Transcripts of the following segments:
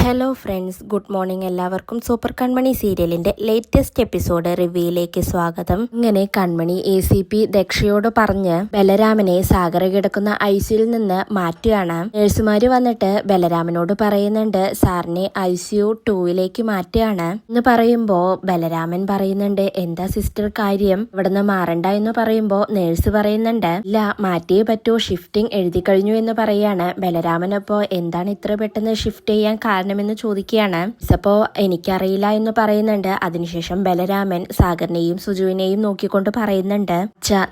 Hello friends, good morning. എല്ലാവർക്കും super കൺമണി സീരിയലിന്റെ latest episode റിവ്യൂയിലേക്ക് സ്വാഗതം. ഇങ്ങനെ കൺമണി ACP ദക്ഷയോട് പറഞ്ഞ് ബലരാമനെ സാഗർ കിടക്കുന്ന ICUയിൽ നിന്ന് മാറ്റുകയാണ്. നഴ്സുമാര് വന്നിട്ട് ബലരാമനോട് പറയുന്നുണ്ട് സാറിനെ ICU 2ലേക്ക് മാറ്റുകയാണ് എന്ന് പറയുമ്പോ ബലരാമൻ പറയുന്നുണ്ട് എന്താ സിസ്റ്റർ കാര്യം, ഇവിടുന്ന് മാറണ്ട എന്ന് പറയുമ്പോ നേഴ്സ് പറയുന്നുണ്ട് ഇല്ല മാറ്റിയേ പറ്റൂ, ഷിഫ്റ്റിംഗ് എഴുതി കഴിഞ്ഞു എന്ന് പറയാണ്. ബലരാമനപ്പോ എന്താണ് ഇത്ര പെട്ടെന്ന് ഷിഫ്റ്റ് ചെയ്യാൻ കാരണമെന്ന് ചോദിക്കുകയാണ്. അപ്പോ എനിക്കറിയില്ല എന്ന് പറയുന്നുണ്ട്. അതിനുശേഷം ബലരാമൻ സാഗറിനെയും സുജുവിനെയും നോക്കിക്കൊണ്ട് പറയുന്നുണ്ട്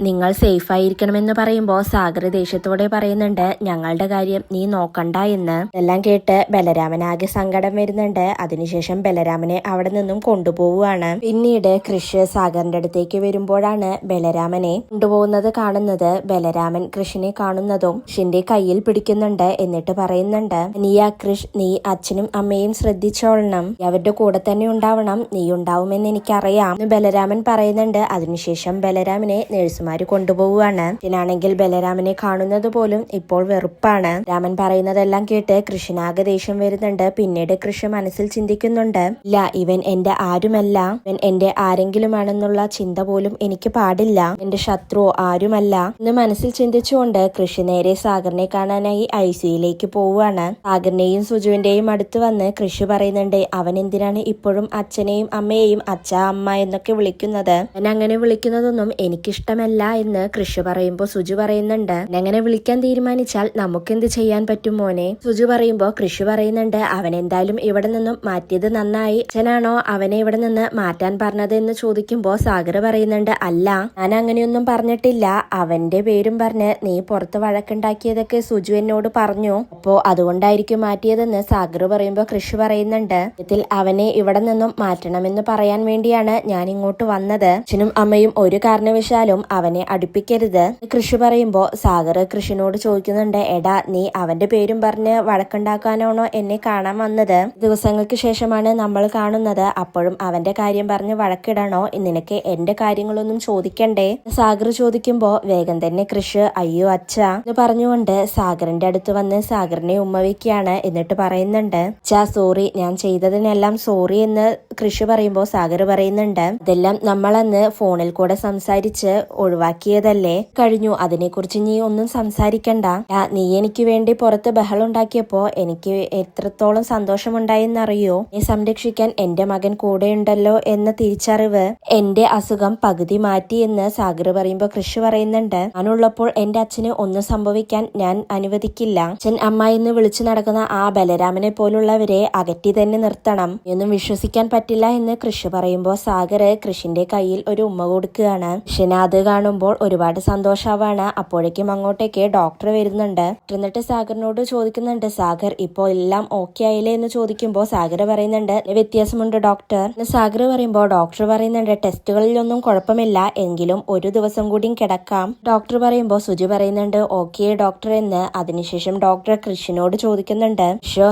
നിങ്ങൾ സേഫ് ആയിരിക്കണമെന്ന് പറയുമ്പോ സാഗർ ദേഷ്യത്തോടെ പറയുന്നുണ്ട് ഞങ്ങളുടെ കാര്യം നീ നോക്കണ്ട എന്ന്. എല്ലാം കേട്ട് ബലരാമൻ ആകെ സങ്കടം വരുന്നുണ്ട്. അതിനുശേഷം ബലരാമനെ അവിടെ നിന്നും കൊണ്ടുപോവുകയാണ്. പിന്നീട് കൃഷ് സാഗറിന്റെ അടുത്തേക്ക് വരുമ്പോഴാണ് ബലരാമനെ കൊണ്ടുപോകുന്നത് കാണുന്നത്. ബലരാമൻ കൃഷിനെ കാണുന്നതും കൃഷിന്റെ കയ്യിൽ പിടിക്കുന്നുണ്ട്. എന്നിട്ട് പറയുന്നുണ്ട് കൃഷ് നീ അച്ഛനും അമ്മയും ശ്രദ്ധിച്ചോളണം, അവരുടെ കൂടെ തന്നെ ഉണ്ടാവണം, നീ ഉണ്ടാവുമെന്ന് എനിക്കറിയാം എന്ന് ബലരാമൻ പറയുന്നുണ്ട്. അതിനുശേഷം ബലരാമനെ നഴ്സുമാര് കൊണ്ടുപോവുകയാണ്. ഇതിനാണെങ്കിൽ ബലരാമനെ കാണുന്നത് പോലും ഇപ്പോൾ വെറുപ്പാണ്. രാമൻ പറയുന്നതെല്ലാം കേട്ട് കൃഷ്ണനാകെ ദേഷ്യം വരുന്നുണ്ട്. പിന്നീട് കൃഷ്ണ മനസ്സിൽ ചിന്തിക്കുന്നുണ്ട് ഇല്ല ഇവൻ എന്റെ ആരുമല്ല, ഇവൻ എന്റെ ആരെങ്കിലുമാണെന്നുള്ള ചിന്ത പോലും എനിക്ക് പാടില്ല, എന്റെ ശത്രു ആരുമല്ല എന്ന് മനസ്സിൽ ചിന്തിച്ചുകൊണ്ട് കൃഷി നേരെ സാഗറിനെ കാണാനായി ICUയിലേക്ക് പോവുകയാണ്. സാഗറിനെയും സുജുവിന്റെയും അടുത്ത് വന്ന് കൃഷി പറയുന്നുണ്ട് അവൻ എന്തിനാണ് ഇപ്പോഴും അച്ഛനെയും അമ്മയെയും അച്ഛ അമ്മ എന്നൊക്കെ വിളിക്കുന്നത്, അവൻ അങ്ങനെ വിളിക്കുന്നതൊന്നും എനിക്കിഷ്ടമല്ല എന്ന് കൃഷി പറയുമ്പോ സുജു പറയുന്നുണ്ട് അങ്ങനെ വിളിക്കാൻ തീരുമാനിച്ചാൽ നമുക്കെന്ത് ചെയ്യാൻ പറ്റും മോനെ. സുജു പറയുമ്പോ കൃഷി പറയുന്നുണ്ട് അവൻ എന്തായാലും ഇവിടെ നിന്നും മാറ്റിയത് നന്നായി, അച്ഛനാണോ അവനെ ഇവിടെ നിന്ന് മാറ്റാൻ പറഞ്ഞത് എന്ന് ചോദിക്കുമ്പോ സാഗർ പറയുന്നുണ്ട് അല്ല ഞാൻ അങ്ങനെയൊന്നും പറഞ്ഞിട്ടില്ല, അവന്റെ പേരും പറഞ്ഞ് നീ പുറത്ത് വഴക്കുണ്ടാക്കിയതൊക്കെ സുജു എന്നോട് പറഞ്ഞു, അപ്പോ അതുകൊണ്ടായിരിക്കും മാറ്റിയതെന്ന് സാഗർ പറയുമ്പോ കൃഷി പറയുന്നുണ്ട് ഇതിൽ അവനെ ഇവിടെ നിന്നും മാറ്റണമെന്ന് പറയാൻ വേണ്ടിയാണ് ഞാൻ ഇങ്ങോട്ട് വന്നത്, അച്ഛനും അമ്മയും ഒരു കാരണവശാലും അവനെ അടുപ്പിക്കരുത്. കൃഷി പറയുമ്പോ സാഗർ കൃഷിനോട് ചോദിക്കുന്നുണ്ട് എടാ നീ അവന്റെ പേരും പറഞ്ഞ് വഴക്കുണ്ടാക്കാനാണോ എന്നെ കാണാൻ വന്നത്, ദിവസങ്ങൾക്ക് ശേഷമാണ് നമ്മൾ കാണുന്നത്, അപ്പോഴും അവന്റെ കാര്യം പറഞ്ഞ് വഴക്കിടണോ, നിനക്ക് എന്റെ കാര്യങ്ങളൊന്നും ചോദിക്കണ്ടേ സാഗർ ചോദിക്കുമ്പോ വേഗം തന്നെ കൃഷി അയ്യോ അച്ഛ എന്ന് പറഞ്ഞുകൊണ്ട് സാഗറിന്റെ അടുത്ത് വന്ന് സാഗറിനെ ഉമ്മ വയ്ക്കുകയാണ്. എന്നിട്ട് പറയുന്നുണ്ട് സോറി ഞാൻ ചെയ്തതിനെല്ലാം സോറി എന്ന് കൃഷി പറയുമ്പോ സാഗർ പറയുന്നുണ്ട് ഇതെല്ലാം നമ്മളന്ന് ഫോണിൽ കൂടെ സംസാരിച്ച് ഒഴിവാക്കിയതല്ലേ, കഴിഞ്ഞു, അതിനെക്കുറിച്ച് നീ ഒന്നും സംസാരിക്കണ്ട, നീ എനിക്ക് വേണ്ടി പുറത്ത് ബഹളം ഉണ്ടാക്കിയപ്പോ എനിക്ക് എത്രത്തോളം സന്തോഷമുണ്ടായെന്നറിയോ, നീ സംരക്ഷിക്കാൻ എന്റെ മകൻ കൂടെയുണ്ടല്ലോ എന്ന തിരിച്ചറിവ് എന്റെ അസുഖം പകുതി മാറ്റി എന്ന് സാഗർ പറയുമ്പോ കൃഷി പറയുന്നുണ്ട് ഞാനുള്ളപ്പോൾ എന്റെ അച്ഛന് ഒന്നും സംഭവിക്കാൻ ഞാൻ അനുവദിക്കില്ല, അച്ഛൻ അമ്മ എന്ന് വിളിച്ചു നടക്കുന്ന ആ ബലരാമനെ പോലുള്ളവരെ അകറ്റി തന്നെ നിർത്തണം എന്നും വിശ്വസിക്കാൻ പറ്റില്ല എന്ന് കൃഷി പറയുമ്പോ സാഗർ കൃഷിന്റെ കയ്യിൽ ഒരു ഉമ്മ കൊടുക്കുകയാണ്. കൃഷിനെ അത് കാണുമ്പോൾ ഒരുപാട് സന്തോഷാവാണ്. അപ്പോഴേക്കും അങ്ങോട്ടേക്ക് ഡോക്ടർ വരുന്നുണ്ട്. എന്നിട്ട് സാഗറിനോട് ചോദിക്കുന്നുണ്ട് സാഗർ ഇപ്പോ എല്ലാം ഓക്കെ ആയില്ലേ എന്ന് ചോദിക്കുമ്പോ സാഗർ പറയുന്നുണ്ട് വ്യത്യാസമുണ്ട് ഡോക്ടർ. സാഗർ പറയുമ്പോ ഡോക്ടർ പറയുന്നുണ്ട് ടെസ്റ്റുകളിലൊന്നും കുഴപ്പമില്ല, എങ്കിലും ഒരു ദിവസം കൂടി കിടക്കാം. ഡോക്ടർ പറയുമ്പോ സുജി പറയുന്നുണ്ട് ഓക്കെ ഡോക്ടർ എന്ന്. അതിനുശേഷം ഡോക്ടർ കൃഷിനോട് ചോദിക്കുന്നുണ്ട്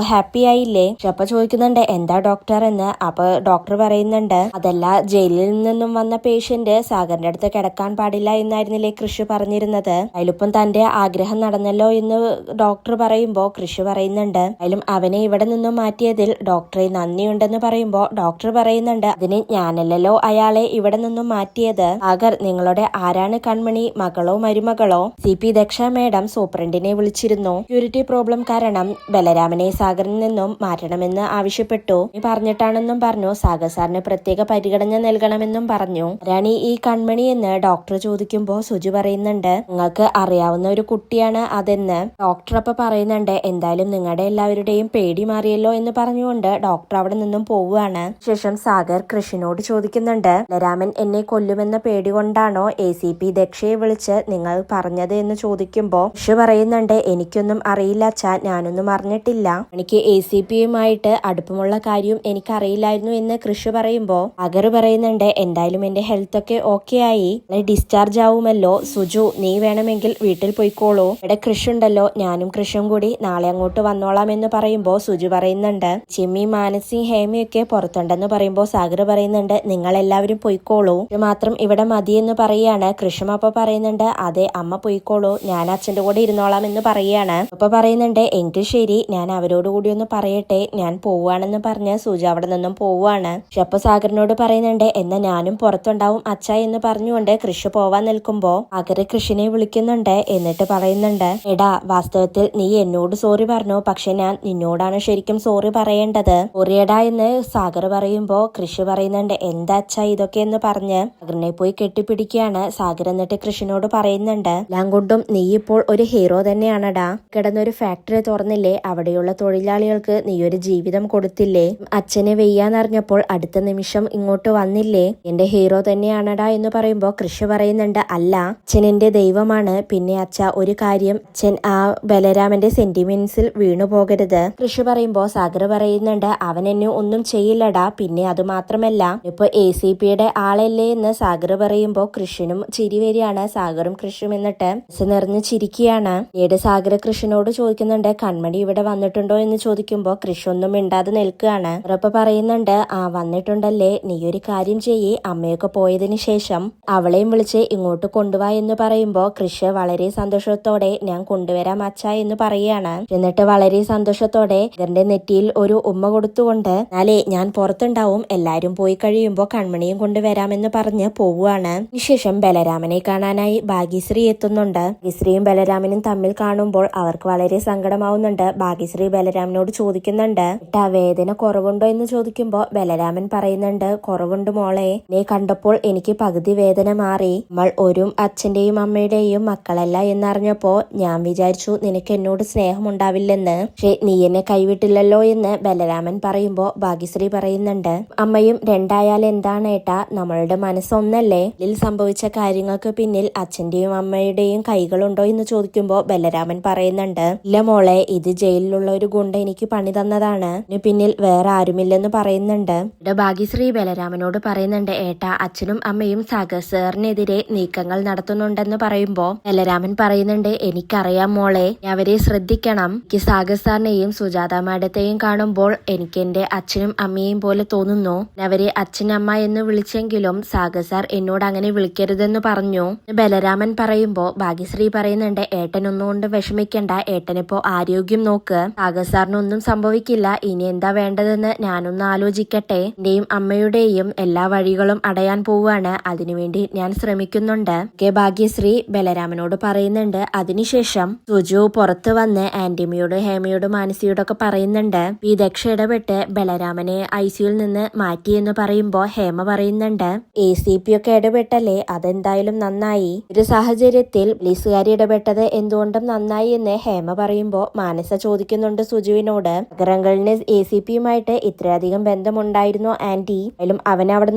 ഹാപ്പി ആയില്ലേ, അപ്പൊ ചോദിക്കുന്നുണ്ട് എന്താ ഡോക്ടർ എന്ന്. അപ്പൊ ഡോക്ടർ പറയുന്നുണ്ട് അതല്ല ജയിലിൽ നിന്നും വന്ന പേഷ്യന്റ് സാഗറിന്റെ അടുത്ത് കിടക്കാൻ പാടില്ല എന്നായിരുന്നില്ലേ കൃഷി പറഞ്ഞിരുന്നത്, അതിലിപ്പം തന്റെ ആഗ്രഹം നടന്നല്ലോ എന്ന് ഡോക്ടർ പറയുമ്പോ കൃഷി പറയുന്നുണ്ട് അതിലും അവനെ ഇവിടെ നിന്നും മാറ്റിയതിൽ ഡോക്ടറെ നന്ദിയുണ്ടെന്ന് പറയുമ്പോ ഡോക്ടർ പറയുന്നുണ്ട് അതിന് ഞാനല്ലല്ലോ അയാളെ ഇവിടെ നിന്നും മാറ്റിയത്, സാഗർ നിങ്ങളുടെ ആരാണ് കൺമണി, മകളോ മരുമകളോ? CP ദക്ഷ മേഡം സൂപ്രണ്ടിനെ വിളിച്ചിരുന്നു, സെക്യൂരിറ്റി പ്രോബ്ലം കാരണം ബലരാമനെ സാഗറിൽ നിന്നും മാറ്റണമെന്ന് ആവശ്യപ്പെട്ടു പറഞ്ഞിട്ടാണെന്നും പറഞ്ഞു. സാഗർ സാറിന് പ്രത്യേക പരിഗണന നൽകണമെന്നും പറഞ്ഞു. ആരാണ് ഈ കൺമണി എന്ന് ഡോക്ടർ ചോദിക്കുമ്പോ സുജി പറയുന്നുണ്ട് നിങ്ങൾക്ക് അറിയാവുന്ന ഒരു കുട്ടിയാണ് അതെന്ന്. ഡോക്ടർ അപ്പൊ പറയുന്നുണ്ട് എന്തായാലും നിങ്ങളുടെ എല്ലാവരുടെയും പേടി മാറിയല്ലോ എന്ന് പറഞ്ഞുകൊണ്ട് ഡോക്ടർ അവിടെ നിന്നും പോവുകയാണ്. ശേഷം സാഗർ കൃഷിനോട് ചോദിക്കുന്നുണ്ട് ബലരാമൻ എന്നെ കൊല്ലുമെന്ന പേടി കൊണ്ടാണോ ACP ദക്ഷയെ വിളിച്ച് നിങ്ങൾ പറഞ്ഞത് എന്ന് ചോദിക്കുമ്പോ കൃഷി പറയുന്നുണ്ട് എനിക്കൊന്നും അറിയില്ല അച്ഛാ, ഞാനൊന്നും അറിഞ്ഞിട്ടില്ല, എനിക്ക് ACPയുമായിട്ട് അടുപ്പമുള്ള കാര്യം എനിക്കറിയില്ലായിരുന്നു എന്ന് കൃഷി പറയുമ്പോ സാഗർ പറയുന്നുണ്ട് എന്തായാലും എന്റെ ഹെൽത്ത് ഒക്കെ ഓക്കെ ആയി, ഡിസ്ചാർജ് ആവുമല്ലോ, സുജു നീ വേണമെങ്കിൽ വീട്ടിൽ പോയിക്കോളൂ, ഇവിടെ കൃഷി ഉണ്ടല്ലോ, ഞാനും കൃഷിയും കൂടി നാളെ അങ്ങോട്ട് വന്നോളാം എന്ന് പറയുമ്പോ സുജു പറയുന്നുണ്ട് ചിമ്മി മാനസി ഹേമയൊക്കെ പുറത്തുണ്ടെന്ന് പറയുമ്പോ സാഗർ പറയുന്നുണ്ട് നിങ്ങൾ എല്ലാവരും പോയിക്കോളൂ, മാത്രം ഇവിടെ മതിയെന്ന് പറയാണ്. കൃഷ്ണ അപ്പൊ പറയുന്നുണ്ട് അതെ അമ്മ പോയിക്കോളൂ, ഞാൻ അച്ഛന്റെ കൂടെ ഇരുന്നോളാം എന്ന് പറയാണ്. അപ്പൊ പറയുന്നുണ്ട് എങ്കിൽ ശരി ഞാൻ അവരോട് കൂടി ഒന്ന് പറയാം പറയട്ടെ, ഞാൻ പോവാണെന്ന് പറഞ്ഞ് സുജു അവിടെ നിന്നും പോവാണ്. അപ്പൊ സാഗറിനോട് പറയുന്നുണ്ട്, എന്നാ ഞാനും പുറത്തുണ്ടാവും അച്ഛ എന്ന് പറഞ്ഞുകൊണ്ട് കൃഷി പോവാൻ നിൽക്കുമ്പോ സാഗർ കൃഷിനെ വിളിക്കുന്നുണ്ട്. എന്നിട്ട് പറയുന്നുണ്ട്, എടാ വാസ്തവത്തിൽ നീ എന്നോട് സോറി പറഞ്ഞു, പക്ഷെ ഞാൻ നിന്നോടാണ് ശരിക്കും സോറി പറയേണ്ടത്. സോറിയടാ എന്ന് സാഗർ പറയുമ്പോ കൃഷി പറയുന്നുണ്ട്, എന്താ അച്ഛാ ഇതൊക്കെ എന്ന് പറഞ്ഞ് സാഗറിനെ പോയി കെട്ടിപ്പിടിക്കുകയാണ്. സാഗർ എന്നിട്ട് കൃഷിനോട് പറയുന്നുണ്ട്, എല്ലാം കൊണ്ടും നീ ഇപ്പോൾ ഒരു ഹീറോ തന്നെയാണടാ. കിടന്നൊരു ഫാക്ടറി തുറന്നില്ലേ, അവിടെയുള്ള തൊഴിലാളികൾക്ക് നീ ഒരു ജീവിതം കൊടുത്തില്ലേ, അച്ഛനെ വെയ്യാന്നറിഞ്ഞപ്പോൾ അടുത്ത നിമിഷം ഇങ്ങോട്ട് വന്നില്ലേ, എന്റെ ഹീറോ തന്നെയാണടാ എന്ന് പറയുമ്പോ കൃഷി പറയുന്നുണ്ട്, അല്ല അച്ഛൻ എന്റെ ദൈവമാണ്. പിന്നെ അച്ഛ ഒരു കാര്യം, അച്ഛൻ ആ ബലരാമന്റെ സെന്റിമെന്റ്സിൽ വീണു പോകരുത്. കൃഷി പറയുമ്പോ സാഗർ പറയുന്നുണ്ട്, അവൻ എന്നെ ഒന്നും ചെയ്യില്ലടാ. പിന്നെ അത് മാത്രമല്ല ഇപ്പൊ ACPയുടെ ആളല്ലേ എന്ന് സാഗർ പറയുമ്പോ കൃഷിനും ചിരി വരികയാണ്. സാഗറും കൃഷിയും എന്നിട്ട് നിറഞ്ഞ് ചിരിക്കുകയാണ്. ഏട് സാഗർ കൃഷിനോട് ചോദിക്കുന്നുണ്ട്, കൺമണി ഇവിടെ വന്നിട്ടുണ്ടോ എന്ന് ചോദിക്കുമ്പോ കൃഷി ഒന്നും മിണ്ടാതെ നിൽക്കുകയാണ്. ഉറപ്പ് പറയുന്നുണ്ട്, ആ വന്നിട്ടുണ്ടല്ലേ, നീ ഒരു കാര്യം ചെയ്യേ, അമ്മയൊക്കെ പോയതിനു ശേഷം അവളെയും വിളിച്ച് ഇങ്ങോട്ട് കൊണ്ടുവാ എന്ന് പറയുമ്പോ കൃഷി വളരെ സന്തോഷത്തോടെ ഞാൻ കൊണ്ടുവരാം അച്ഛ എന്ന് പറയുകയാണ്. എന്നിട്ട് വളരെ സന്തോഷത്തോടെ ഇവരുടെ നെറ്റിയിൽ ഒരു ഉമ്മ കൊടുത്തുകൊണ്ട്, എന്നാലേ ഞാൻ പുറത്തുണ്ടാവും, എല്ലാരും പോയി കഴിയുമ്പോ കൺമണിയും കൊണ്ടുവരാമെന്ന് പറഞ്ഞ് പോവുകയാണ്. ശേഷം ബലരാമനെ കാണാനായി ഭാഗ്യശ്രീ എത്തുന്നുണ്ട്. ഭാഗ്യശ്രീയും ബലരാമനും തമ്മിൽ കാണുമ്പോൾ അവർക്ക് വളരെ സങ്കടമാവുന്നുണ്ട്. ഭാഗ്യശ്രീ ബലരാമനോട് ചോദിക്കുന്നുണ്ട്, വേദന കുറവുണ്ടോ എന്ന് ചോദിക്കുമ്പോ ബലരാമൻ പറയുന്നുണ്ട്, കുറവുണ്ട് മോളെ, നീ കണ്ടപ്പോൾ എനിക്ക് പകുതി വേദന മാറി. നമ്മൾ ഒരു അച്ഛന്റെയും അമ്മയുടെയും മക്കളല്ല എന്നറിഞ്ഞപ്പോ ഞാൻ വിചാരിച്ചു നിനക്ക് എന്നോട് സ്നേഹമുണ്ടാവില്ലെന്ന്. പക്ഷെ നീ എന്നെ കൈവിട്ടില്ലല്ലോ എന്ന് ബലരാമൻ പറയുമ്പോ ഭാഗ്യശ്രീ പറയുന്നുണ്ട്, അമ്മയും രണ്ടായാൽ എന്താണ് ഏട്ടാ, നമ്മളുടെ മനസ്സൊന്നല്ലേ. ഇതിൽ സംഭവിച്ച കാര്യങ്ങൾക്ക് പിന്നിൽ അച്ഛന്റെയും അമ്മയുടെയും കൈകളുണ്ടോ എന്ന് ചോദിക്കുമ്പോ ബലരാമൻ പറയുന്നുണ്ട്, ഇല്ല മോളെ, ഇത് ജയിലിലുള്ള ഒരു ഗുണ്ട എനിക്ക് പണി തന്നതാണ്, പിന്നിൽ വേറെ ആരുമില്ലെന്ന് പറയുന്നുണ്ട്. ഇവിടെ ഭാഗ്യശ്രീ ബലരാമനോട് പറയുന്നുണ്ട്, ഏട്ടാ അച്ഛനും അമ്മയും സാഗർ സാറിനെതിരെ നീക്കങ്ങൾ നടത്തുന്നുണ്ടെന്ന് പറയുമ്പോ ബലരാമൻ പറയുന്നുണ്ട്, എനിക്കറിയാം മോളെ, അവരെ ശ്രദ്ധിക്കണം. എനിക്ക് സാഗർ സാറിനെയും സുജാത മാഡത്തെയും കാണുമ്പോൾ എനിക്ക് എന്റെ അച്ഛനും അമ്മയെയും പോലെ തോന്നുന്നു. അവരെ അച്ഛനമ്മ എന്ന് വിളിച്ചെങ്കിലും സാഗർ സാർ എന്നോട് അങ്ങനെ വിളിക്കരുതെന്ന് പറഞ്ഞു. ബലരാമൻ പറയുമ്പോ ഭാഗ്യശ്രീ പറയുന്നുണ്ട്, ഏട്ടനൊന്നുകൊണ്ട് വിഷമിക്കണ്ട, ഏട്ടനിപ്പോ ആരോഗ്യം നോക്ക്, സാഗർ സാറിനൊന്നും സംഭവിക്കില്ല. ഇനി എന്താ വേണ്ടതെന്ന് ഞാനൊന്ന് ആലോചിക്കട്ടെ. എന്റെയും അമ്മയുടെയും എല്ലാ വഴികളും അടയാൻ പോവാണ്, അതിനുവേണ്ടി ഞാൻ ശ്രമിക്കുന്നുണ്ട്. ഭാഗ്യശ്രീ ബലരാമനോട് പറയുന്നുണ്ട്. അതിനുശേഷം സുജു പുറത്ത് വന്ന് ആന്റിമയോട് ഹേമയോട് മാനസിയോടൊക്കെ പറയുന്നുണ്ട്. ഈ ദക്ഷ ഇടപെട്ട് ബലരാമനെ ICUയിൽ നിന്ന് മാറ്റിയെന്ന് പറയുമ്പോ ഹേമ പറയുന്നുണ്ട്, ACP ഒക്കെ ഇടപെട്ടല്ലേ, അതെന്തായാലും നന്നായി. ഒരു സാഹചര്യത്തിൽ പോലീസുകാർ ഇടപെട്ടത് എന്തുകൊണ്ടും നന്നായി എന്ന് ഹേമ പറയുമ്പോ മാനസ ചോദിക്കുന്നുണ്ട് സുജുവിനോട്, അഗ്രങ്ങളിന് ACPയുമായിട്ട് ഇത്രയധികം ബന്ധമുണ്ടായിരുന്നോ ആന്റി, അതിലും അവൻ അവിടെ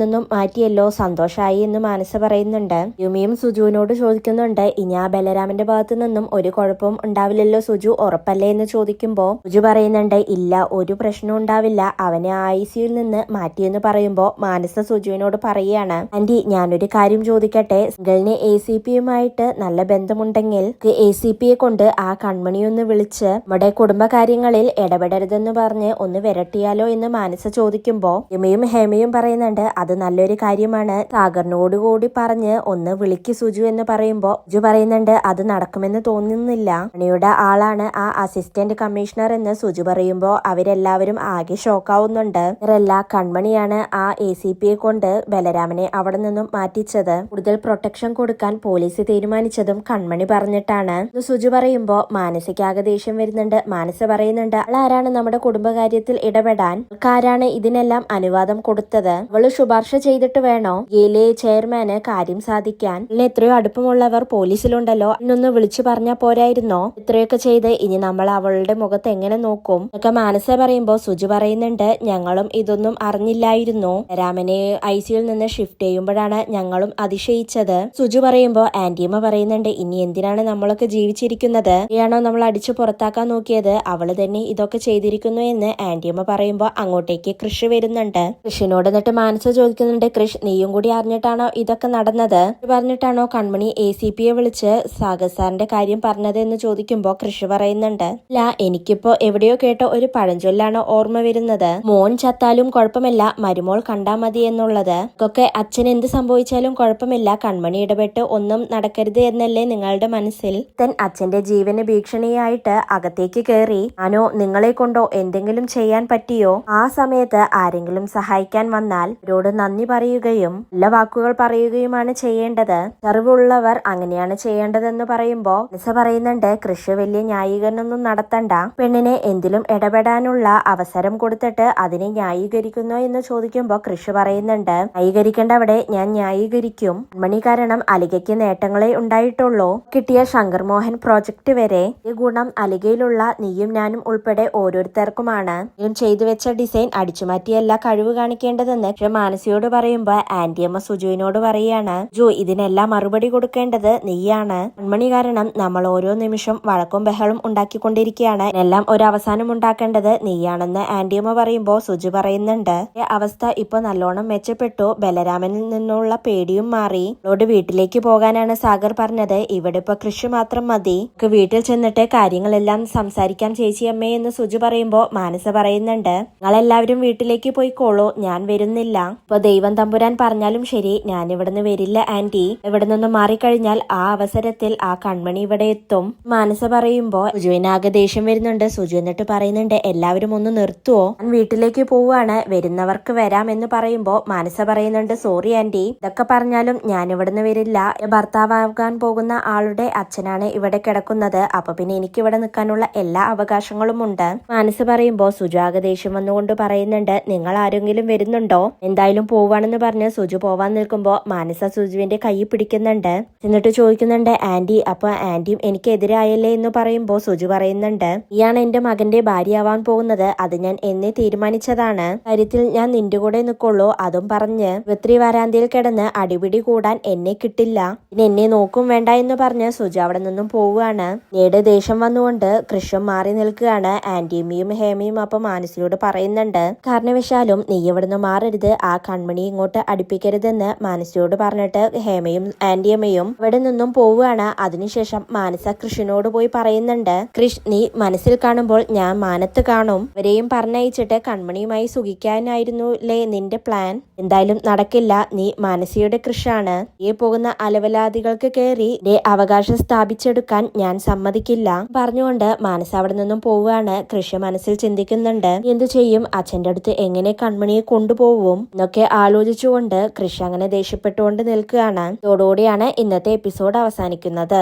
നിന്നും മാറ്റിയല്ലോ, സന്തോഷായി എന്ന് മാനസ പറയുന്നുണ്ട്. യുമിയും സുജുവിനോട് ചോദിക്കുന്നുണ്ട്, ഇനി ആ ബലരാമന്റെ ഭാഗത്തു നിന്നും ഒരു കുഴപ്പവും ഉണ്ടാവില്ലല്ലോ സുജു, ഉറപ്പല്ലേ എന്ന് ചോദിക്കുമ്പോ സുജു പറയുന്നുണ്ട്, ഇല്ല, ഒരു പ്രശ്നവും ഉണ്ടാവില്ല, അവനെ ICUയിൽ നിന്ന് മാറ്റിയെന്ന് പറയുമ്പോ മാനസ സുജുവിനോട് പറയുകയാണ്, ആന്റി ഞാനൊരു കാര്യം ചോദിക്കട്ടെ, സിംഗിളിന് ACPയുമായിട്ട് നല്ല ബന്ധമുണ്ടെങ്കിൽ ACPയെ കൊണ്ട് ആ കൺമണിയൊന്ന് വിളിച്ച് നമ്മുടെ കുടുംബകാര്യങ്ങളിൽ ഇടപെടരുതെന്ന് പറഞ്ഞ് ഒന്ന് വിരട്ടിയാലോ എന്ന് മാനസ ചോദിക്കുമ്പോ യുമയും ഹേമയും പറയുന്നുണ്ട്, അത് നല്ലൊരു കാര്യമാണ്, സാഗറിനോട് കൂടി പറഞ്ഞ് ഒന്ന് വിളിക്ക് സുജു എന്ന് പറയുമ്പോ സുജു പറയുന്നുണ്ട്, അത് നടക്കുമെന്ന് തോന്നുന്നില്ല, മണിയുടെ ആളാണ് ആ അസിസ്റ്റന്റ് കമ്മീഷണർ എന്ന് സുജു പറയുമ്പോ അവരെല്ലാവരും ആകെ ഷോക്കാവുന്നുണ്ട്. ഇവരല്ല, കൺമണിയാണ് ആ ACPയെ കൊണ്ട് ബലരാമനെ അവിടെ നിന്നും മാറ്റിച്ചത്, കൂടുതൽ പ്രൊട്ടക്ഷൻ കൊടുക്കാൻ പോലീസ് തീരുമാനിച്ചതും കൺമണി പറഞ്ഞിട്ടാണ്. സുജു പറയുമ്പോ മാനസികാകെ ദേഷ്യം വരുന്നുണ്ട്. മാനസ പറയുന്നുണ്ട്, ആരാണ് നമ്മുടെ കുടുംബകാര്യത്തിൽ ഇടപെടാൻ, ആരാണ് ഇതിനെല്ലാം അനുവാദം കൊടുത്തത്, അവള് ശുപാർശ ചെയ്തിട്ട് വേണോ ഗെയിലെ ചെയർമാന് കാര്യം സാധിക്കാൻ, എത്രയോ അടുപ്പമുള്ളവർ പോലീസിലുണ്ടല്ലോ, എന്നൊന്ന് വിളിച്ചു പറഞ്ഞാ പോരായിരുന്നോ, ഇത്രയൊക്കെ ചെയ്ത് ഇനി നമ്മൾ അവളുടെ മുഖത്ത് എങ്ങനെ നോക്കും എന്നൊക്കെ മാനസ പറയുമ്പോ സുജു പറയുന്നുണ്ട്, ഞങ്ങളും ഇതൊന്നും അറിഞ്ഞില്ലായിരുന്നു, രാമനെ ICUയിൽ നിന്ന് ഷിഫ്റ്റ് ചെയ്യുമ്പോഴാണ് ഞങ്ങളും അതിശയിച്ചത്. സുജു പറയുമ്പോ ആന്റിയമ്മ പറയുന്നുണ്ട്, ഇനി എന്തിനാണ് നമ്മളൊക്കെ ജീവിച്ചിരിക്കുന്നത്, ആണോ നമ്മൾ അടിച്ചു പുറത്താക്കാൻ നോക്കിയത്, അവള് തന്നെ ഇതൊക്കെ ചെയ്തിരിക്കുന്നു എന്ന് ആന്റിയമ്മ പറയുമ്പോ അങ്ങോട്ടേക്ക് കൃഷി വരുന്നുണ്ട്. കൃഷിനോട് എന്നിട്ട് മാനസ ചോദിക്കുന്നുണ്ട്, കൃഷ് നീയും കൂടി അറിഞ്ഞിട്ടാണോ ഇതൊക്കെ നടന്നത്, പറഞ്ഞിട്ടാണോ കൺമണി ACPയെ വിളിച്ച് സാഗർ സാറിന്റെ കാര്യം പറഞ്ഞത് എന്ന് ചോദിക്കുമ്പോ കൃഷി പറയുന്നുണ്ട്, അല്ല എനിക്കിപ്പോ എവിടെയോ കേട്ട ഒരു പഴഞ്ചൊല്ലാണ് ഓർമ്മ വരുന്നത്, മോൻ ചത്താലും കുഴപ്പമില്ല, മരുമോൾ കണ്ടാ മതി എന്നുള്ളത്, ഒക്കെ അച്ഛൻ എന്ത് സംഭവിച്ചാലും കുഴപ്പമില്ല, കൺമണി ഇടപെട്ട് ഒന്നും നടക്കരുത് എന്നല്ലേ നിങ്ങളുടെ മനസ്സിൽ. തൻ അച്ഛന്റെ ജീവന് ഭീഷണിയായിട്ട് അകത്തേക്ക് കയറി ആനോ നിങ്ങളെ കൊണ്ടോ എന്തെങ്കിലും ചെയ്യാൻ പറ്റിയോ? ആ സമയത്ത് ആരെങ്കിലും സഹായിക്കാൻ വന്നാൽ അവരോട് നന്ദി പറയുകയും നല്ല വാക്കുകൾ പറയുകയുമാണ് ചെയ്യേണ്ടത്. അറിവുള്ളവർ അങ്ങനെയാണ് ചെയ്യേണ്ടതെന്ന് പറയുമ്പോ മനസ്സ് പറയുന്നുണ്ട്, കൃഷി വലിയ ന്യായീകരണമൊന്നും നടത്തണ്ട. പെണ്ണിനെ എന്തിലും ഇടപെടാനുള്ള അവസരം കൊടുത്തിട്ട് അതിനെ ന്യായീകരിക്കുന്നോ എന്ന് ചോദിക്കുമ്പോ കൃഷി പറയുന്നുണ്ട്, ന്യായീകരിക്കേണ്ട അവിടെ ഞാൻ ന്യായീകരിക്കും. കൺമണി കാരണം അലികയ്ക്ക് നേട്ടങ്ങളെ ഉണ്ടായിട്ടുള്ളൂ. കിട്ടിയ ശങ്കർ മോഹൻ പ്രോജക്റ്റ് വരെ ഈ ഗുണം അലികയിലുള്ള നീയും ഞാനും ഉൾപ്പെടെ ഓരോരുത്തർക്കുമാണ്. ചെയ്തു വെച്ച ഡിസൈൻ അടിച്ചുമാറ്റിയല്ല കഴിവ് കാണിക്കേണ്ടതെന്ന് മാനസിയോട് പറയുമ്പോ ആന്റിയമ്മ സുജുവിനോട് പറയാണ്, ജു ഇതിനെല്ലാം മറുപടി കൊടുക്കേണ്ടത് നീയാണ്. കൺമണി കാരണം നമ്മൾ ഓരോ നിമിഷം വഴക്കും ബഹളും ഉണ്ടാക്കിക്കൊണ്ടിരിക്കുകയാണ്. എല്ലാം ഒരു അവസാനം ഉണ്ടാക്കേണ്ടത് നീയാണെന്ന് ആന്റിയമ്മ പറയുമ്പോ സുജു പറയുന്നുണ്ട്, അവസ്ഥ ഇപ്പൊ നല്ലോണം മെച്ചപ്പെട്ടു. ബലരാമനിൽ നിന്നുള്ള പേടിയും മാറി. അവളോട് വീട്ടിലേക്ക് പോകാനാണ് സാഗർ പറഞ്ഞത്. ഇവിടെ ഇപ്പൊ കൃഷി മാത്രം മതി. വീട്ടിൽ ചെന്നിട്ട് കാര്യങ്ങളെല്ലാം സംസാരിക്കാം ചേച്ചിയമ്മേ എന്ന് സുജു പറയുമ്പോ മാനസ പറയുന്നുണ്ട്, നിങ്ങളെല്ലാവരും വീട്ടിലേക്ക് പോയിക്കോളൂ, ഞാൻ വരുന്നില്ല. ഇപ്പൊ ദൈവം തമ്പുരാൻ പറഞ്ഞാലും ശരി, ഞാൻ ഇവിടുന്ന് വരില്ല ആന്റി. ഇവിടെ നിന്ന് മാറിക്കഴിഞ്ഞാൽ ആ അവസരത്തിൽ ആ കൺമണി ഇവിടെ എത്തും. മാനസ പറയുമ്പോ സുജുവിനാകെ ദേഷ്യം വരുന്നുണ്ട്. സുജു എന്നിട്ട് പറയുന്നുണ്ട്, എല്ലാവരും ഒന്ന് നിർത്തുവോ, ഞാൻ വീട്ടിലേക്ക് പോവാണ്, വരുന്നവർക്ക് വരാം എന്ന് പറയുമ്പോ മാനസ പറയുന്നുണ്ട്, സോറി ആന്റി, ഇതൊക്കെ പറഞ്ഞാലും ഞാൻ ഇവിടുന്ന് വരില്ല. ഭർത്താവാകാൻ പോകുന്ന ആളുടെ അച്ഛനാണ് ഇവിടെ കിടക്കുന്നത്. അപ്പൊ പിന്നെ എനിക്ക് ഇവിടെ നിൽക്കാനുള്ള എല്ലാ അവകാശങ്ങളും ഉണ്ട്. മാനസ പറയുമ്പോ സുജു ആകെ ദേഷ്യം വന്നുകൊണ്ട് പറയുന്നുണ്ട്, നിങ്ങൾ ആരെങ്കിലും വരുന്നുണ്ടോ? എന്തായാലും പോവാണെന്ന് പറഞ്ഞ് സുജു പോവാൻ നിൽക്കുമ്പോ മാനസ സുജുവിന്റെ കൈ പിടിക്കുന്നുണ്ട്. എന്നിട്ട് ചോദിക്കുന്നുണ്ട്, ആന്റി അപ്പൊ ആന്റിയും എനിക്ക് എതിരായല്ലേ എന്ന് പറയുമ്പോ സുജു പറയുന്നുണ്ട്, ഇയാണ് എന്റെ മകന്റെ ഭാര്യയാവാൻ പോകുന്നത്. അത് ഞാൻ എന്നെ തീരുമാനിച്ചതാണ്. കാര്യത്തിൽ ഞാൻ നിന്റെ കൂടെ നിൽക്കുള്ളൂ. അതും പറഞ്ഞ് വിത്രി വരാന്തയിൽ കിടന്ന് അടിപിടി കൂടാൻ എന്നെ കിട്ടില്ല. പിന്നെ എന്നെ നോക്കും വേണ്ട എന്ന് പറഞ്ഞ് സുജു അവിടെ നിന്നും പോവുകയാണ്. നേടെ ദേഷ്യം വന്നുകൊണ്ട് കൃഷ്ണൻ മാറി നിൽക്കുകയാണ്. ആന്റിയമ്മയും ഹേമയും അപ്പൊ മാനസിയോട് പറയുന്നുണ്ട്, കാരണവശാലും നീ ഇവിടുന്ന് മാറരുത്, ആ കൺമണി ഇങ്ങോട്ട് അടുപ്പിക്കരുതെന്ന് മാനസിയോട് പറഞ്ഞിട്ട് ഹേമയും ആന്റിയമ്മയും ഇവിടെ നിന്നും പോവുകയാണ്. അതിനുശേഷം മാനസ കൃഷ്ണനോട് പോയി പറയുന്നുണ്ട്, കൃഷ് നീ മനസ്സിൽ കാണുമ്പോൾ ഞാൻ മാനത്ത് കാണും. ഇവരെയും പറഞ്ഞയച്ചിട്ട് കൺമണിയുമായി സുഖിക്കാനായിരുന്നുല്ലേ നിന്റെ പ്ലാൻ? എന്തായാലും നടക്കില്ല. നീ മാനസിയുടെ കൃഷാണ്. ഈ പോകുന്ന അലവലാദികൾക്ക് കയറി അവകാശം സ്ഥാപിച്ചെടുക്കാൻ ഞാൻ സമ്മതിക്കില്ല പറഞ്ഞുകൊണ്ട് മാനസ അവിടെ നിന്നും പോവുകയാണ്. കൃഷി മനസ്സിൽ ചിന്തിക്കുന്നുണ്ട്, എന്തു ചെയ്യും, അച്ഛന്റെ അടുത്ത് എങ്ങനെ കൺമണിയെ കൊണ്ടുപോവും എന്നൊക്കെ ആലോചിച്ചുകൊണ്ട് കൃഷി അങ്ങനെ ദേഷ്യപ്പെട്ടുകൊണ്ട് നിൽക്കുകയാണ്. ഇതോടുകൂടിയാണ് ഇന്നത്തെ എപ്പിസോഡ് അവസാനിക്കുന്നത്.